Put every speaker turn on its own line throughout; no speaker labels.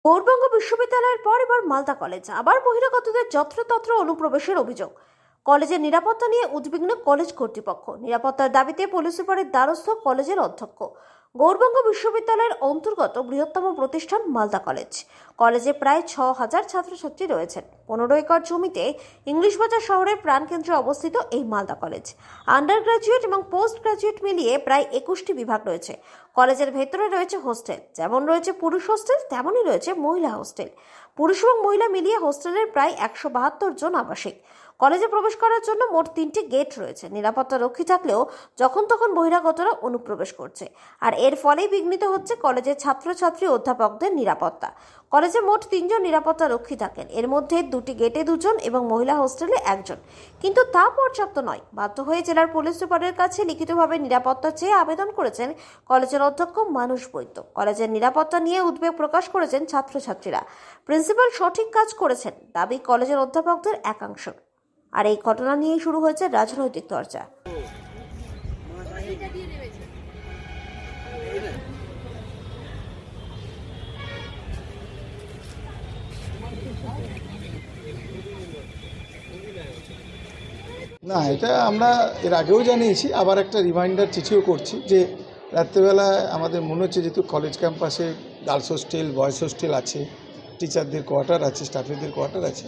গৌড়বঙ্গ বিশ্ববিদ্যালয়ের পর এবার মালদা কলেজ আবার বহিরাগতদের যত্রতত্র অনুপ্রবেশের অভিযোগ। কলেজের নিরাপত্তা নিয়ে উদ্বিগ্ন কলেজ কর্তৃপক্ষ। নিরাপত্তার দাবিতে পুলিশ সুপারের দ্বারস্থ কলেজের অধ্যক্ষ। গৌড়বঙ্গ বিশ্ববিদ্যালয়ের অন্তর্গত বৃহত্তম প্রতিষ্ঠান মালদা কলেজ। কলেজে প্রায় 6,000 ছাত্রছাত্রী রয়েছেন। 15 একর জমিতে ইংলিশ বাজার শহরের প্রাণকেন্দ্রে অবস্থিত এই মালদা কলেজ। আন্ডার গ্রাজুয়েট এবং পোস্ট গ্রাজুয়েট মিলিয়ে প্রায় 21টি বিভাগ রয়েছে। কলেজের ভেতরে রয়েছে হোস্টেল, যেমন রয়েছে পুরুষ হোস্টেল তেমনই রয়েছে মহিলা হোস্টেল। পুরুষ এবং মহিলা মিলিয়ে হোস্টেলের প্রায় 172 জন আবাসিক। কলেজে প্রবেশ করার জন্য মোট 3টি গেট রয়েছে। নিরাপত্তা রক্ষী থাকলেও যখন তখন বহিরাগতরা অনুপ্রবেশ করছে, আর এর ফলেই বিঘ্নিত হচ্ছে কলেজের ছাত্রছাত্রী অধ্যাপকদের নিরাপত্তা। কলেজে মোট 3 জন নিরাপত্তা রক্ষী থাকেন, এর মধ্যে 2টি গেটে 2 জন এবং মহিলা হোস্টেলে 1 জন। কিন্তু তা পর্যাপ্ত নয়। বাধ্য হয়ে জেলার পুলিশ সুপারের কাছে লিখিতভাবে নিরাপত্তা চেয়ে আবেদন করেছেন কলেজের অধ্যক্ষ মানুষ বৈদ্য। কলেজের নিরাপত্তা নিয়ে উদ্বেগ প্রকাশ করেছেন ছাত্রছাত্রীরা। প্রিন্সিপাল সঠিক কাজ করেছেন দাবি কলেজের অধ্যাপকদের একাংশ। আর এই ঘটনা নিয়েই শুরু হয়েছে রাজনৈতিক চর্চা।
না, এটা আমরা এর আগেও জানিয়েছি, আবার একটা রিমাইন্ডার চিঠিও করছি যে রাত্রেবেলা আমাদের মনে হচ্ছে যেহেতু কলেজ ক্যাম্পাসে গার্লস হোস্টেল, বয়েজ হোস্টেল আছে, টিচারদের কোয়ার্টার আছে, স্টাফেদের কোয়ার্টার আছে,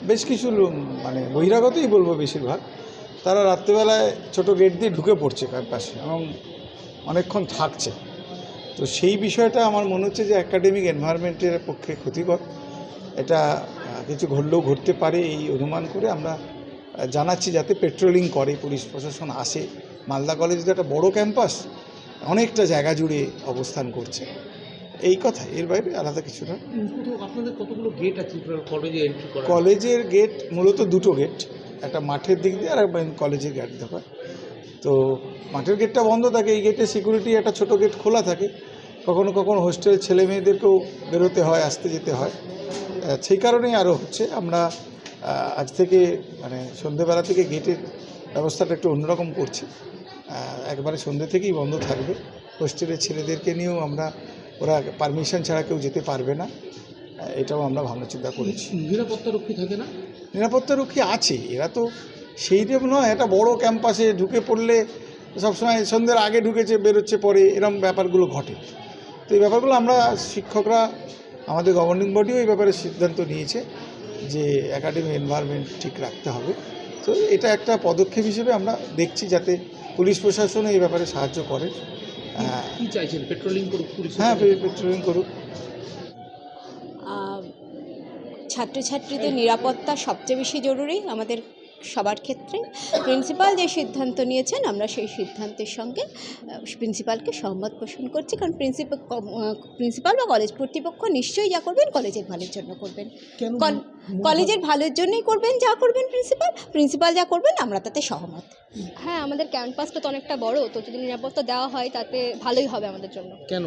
বেশ কিছু মানে বহিরাগতই বলবো বেশিরভাগ, তারা রাত্রেবেলায় ছোট গেট দিয়ে ঢুকে পড়ছে ক্যাম্পাসে এবং অনেকক্ষণ থাকছে। তো সেই বিষয়টা আমার মনে হচ্ছে যে একাডেমিক এনভায়রনমেন্টের পক্ষে ক্ষতিকর। এটা কিছু ঘটলেও ঘটতে পারে এই অনুমান করে আমরা জানাচ্ছি যাতে পেট্রোলিং করে, পুলিশ প্রশাসন আসে। মালদা কলেজ তো একটা বড় ক্যাম্পাস, অনেকটা জায়গা জুড়ে অবস্থান করছে, এই কথা, এর বাইরে আলাদা কিছু না।
আপনাদের কতগুলো গেট আছে কলেজে এন্ট্রি করার?
কলেজের গেট মূলত 2টো গেট, একটা মাঠের দিক দিয়ে আর একটা কলেজের গেট দেখা। তো মাঠের গেটটা বন্ধ থাকে, এই গেটে সিকিউরিটি একটা ছোটো গেট খোলা থাকে। কখনো কখনো হোস্টেল ছেলে মেয়েদেরকেও বেরোতে হয়, আসতে যেতে হয়, সেই কারণেই আরও হচ্ছে। আমরা আজ থেকে মানে সন্ধ্যেবেলা থেকে গেটের ব্যবস্থাটা একটু অন্যরকম করছি। একবারে সন্ধ্যে থেকেই বন্ধ থাকবে। হোস্টেলের ছেলেদেরকে নিয়েও আমরা, ওরা পারমিশন ছাড়া কেউ যেতে পারবে না, এটাও আমরা ভাবনা চিন্তা করেছি।
নিরাপত্তা রক্ষী থাকে না?
নিরাপত্তা রক্ষী আছে, এরা তো সেই রকম নয়। একটা বড় ক্যাম্পাসে ঢুকে পড়লে সবসময় সন্ধ্যের আগে ঢুকেছে বেরোচ্ছে পরে, এরকম ব্যাপারগুলো ঘটে। তো এই ব্যাপারগুলো আমরা শিক্ষকরা, আমাদের গভর্নিং বডিও এই ব্যাপারে সিদ্ধান্ত নিয়েছে যে একাডেমিক এনভায়রনমেন্ট ঠিক রাখতে হবে। তো এটা একটা পদক্ষেপ হিসেবে আমরা দেখছি যাতে পুলিশ প্রশাসনও এই ব্যাপারে সাহায্য করে।
কি চাইছেন? পেট্রোলিং করুক পুলিশ?
হ্যাঁ, পেট্রোলিং করুক।
ছাত্রছাত্রীদের নিরাপত্তা সবচেয়ে বেশি জরুরি আমাদের সবার ক্ষেত্রে। প্রিন্সিপাল যে সিদ্ধান্ত নিয়েছেন আমরা সেই সিদ্ধান্তের সঙ্গে প্রিন্সিপালকে সহমত পোষণ করছি, কারণ প্রিন্সিপাল বা কলেজ কর্তৃপক্ষ নিশ্চয়ই যা করবেন কলেজের ভালোর জন্য করবেন। কলেজের ভালোর জন্যই করবেন যা করবেন প্রিন্সিপাল যা করবেন আমরা তাতে সহমত।
হ্যাঁ, আমাদের ক্যাম্পাসটা তো অনেকটা বড়, তো যদি নিরাপত্তা দেওয়া হয় তাতে ভালোই হবে আমাদের জন্য।
কেন?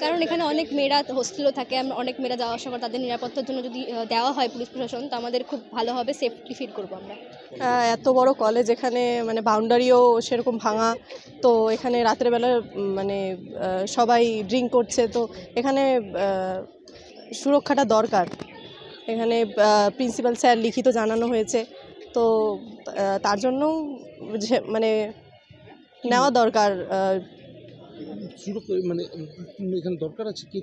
কারণ এখানে অনেক মেয়েরা হোস্টেলও থাকে, অনেক মেয়েরা যাওয়া আসা করে, তাদের নিরাপত্তার জন্য যদি দেওয়া হয় পুলিশ প্রশাসন, তো আমাদের খুব ভালো হবে, সেফটি ফিল করবো আমরা।
এত বড় কলেজ, এখানে মানে বাউন্ডারিও সেরকম ভাঙা, তো এখানে রাত্রেবেলা মানে সবাই ড্রিঙ্ক করছে, তো এখানে সুরক্ষাটা দরকার। এখানে প্রিন্সিপাল স্যার লিখিত জানানো হয়েছে, তো তার জন্য মানে নেওয়া দরকার।
মানে এখানে দরকার আছে কি?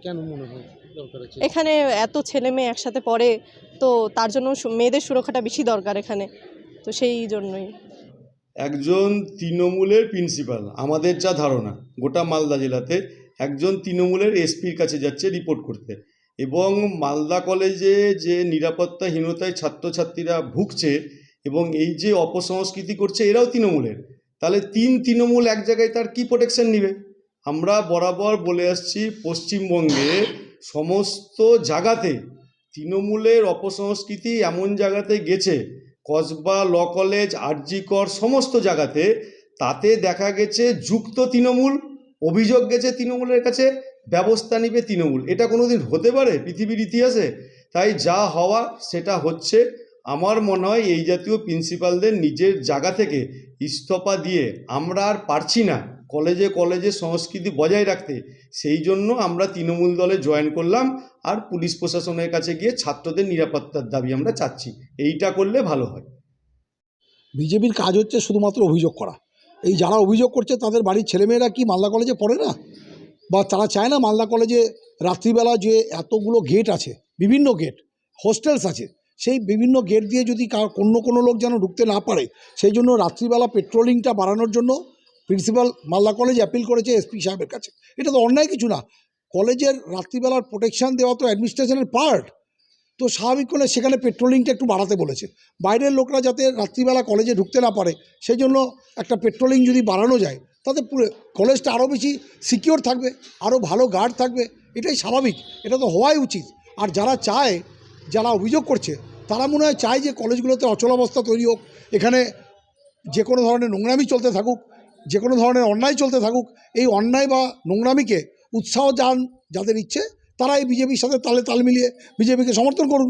কেন মনে হয় দরকার আছে?
এখানে এত ছেলে মেয়ে একসাথে পড়ে, তো তার জন্য মেয়েদের সুরক্ষাটা বেশি দরকার এখানে, তো সেই জন্যই।
একজন তৃণমূলের প্রিন্সিপাল, আমাদের যা ধারণা গোটা মালদা জেলাতে একজন তৃণমূলের এসপির কাছে যাচ্ছে রিপোর্ট করতে, এবং মালদা কলেজে যে নিরাপত্তাহীনতায় ছাত্রছাত্রীরা ভুগছে এবং এই যে অপসংস্কৃতি করছে এরাও তৃণমূলের, তাহলে তৃণমূল এক জায়গায় তার কি প্রোটেকশন নেবে? আমরা বরাবর বলে আসছি পশ্চিমবঙ্গে সমস্ত জায়গাতে তৃণমূলের অপসংস্কৃতি এমন জায়গাতে গেছে, কসবা, ল কলেজ, আরজি কর, সমস্ত জায়গাতে, তাতে দেখা গেছে যুক্ত তৃণমূল, অভিযোগ গেছে তৃণমূলের কাছে, ব্যবস্থা নিবে তৃণমূল। এটা কোনোদিন হতে পারে পৃথিবীর ইতিহাসে? তাই যা হওয়া সেটা হচ্ছে। আমার মনে হয় এই জাতীয় প্রিন্সিপালদের নিজের জায়গা থেকে ইস্তফা দিয়ে আমরা আর পারছি না কলেজে কলেজে সংস্কৃতি বজায় রাখতে। সেই জন্য আমরা তৃণমূল দলে জয়েন করলাম, আর পুলিশ প্রশাসনের কাছে গিয়ে ছাত্রদের নিরাপত্তার দাবি আমরা চাচ্ছি। এইটা করলে ভালো হয়।
বিজেপির কাজ হচ্ছে শুধুমাত্র অভিযোগ করা। এই যারা অভিযোগ করছে তাদের বাড়ির ছেলেমেয়েরা কি মালদা কলেজে পড়ে না, বা তারা চায় না মালদা কলেজে রাত্রিবেলা যে এতগুলো গেট আছে, বিভিন্ন গেট, হোস্টেলস আছে, সেই বিভিন্ন গেট দিয়ে যদি কোনো লোক যেন ঢুকতে না পারে, সেই জন্য রাত্রিবেলা পেট্রোলিংটা বাড়ানোর জন্য প্রিন্সিপাল মালদা কলেজ অ্যাপিল করেছে এসপি সাহেবের কাছে। এটা তো অন্যায় কিছু না। কলেজের রাত্রিবেলার প্রোটেকশান দেওয়া তো অ্যাডমিনিস্ট্রেশনের পার্ট। তো স্বাভাবিক করে সেখানে পেট্রোলিংটা একটু বাড়াতে বলেছে, বাইরের লোকরা যাতে রাত্রিবেলা কলেজে ঢুকতে না পারে সেই জন্য একটা পেট্রোলিং যদি বাড়ানো যায় তাতে পুরো কলেজটা আরও বেশি সিকিওর থাকবে, আরও ভালো গার্ড থাকবে। এটাই স্বাভাবিক, এটা তো হওয়াই উচিত। আর যারা অভিযোগ করছে তারা মনে হয় চায় যে কলেজগুলোতে অচলাবস্থা তৈরি হোক, এখানে যে কোনো ধরনের নোংরামি চলতে থাকুক, যে কোনো ধরনের অন্যায় চলতে থাকুক। এই অন্যায় বা নোংরামিকে উৎসাহ যাদের ইচ্ছে তারা এই বিজেপির সাথে তালে তাল মিলিয়ে বিজেপিকে সমর্থন করুন।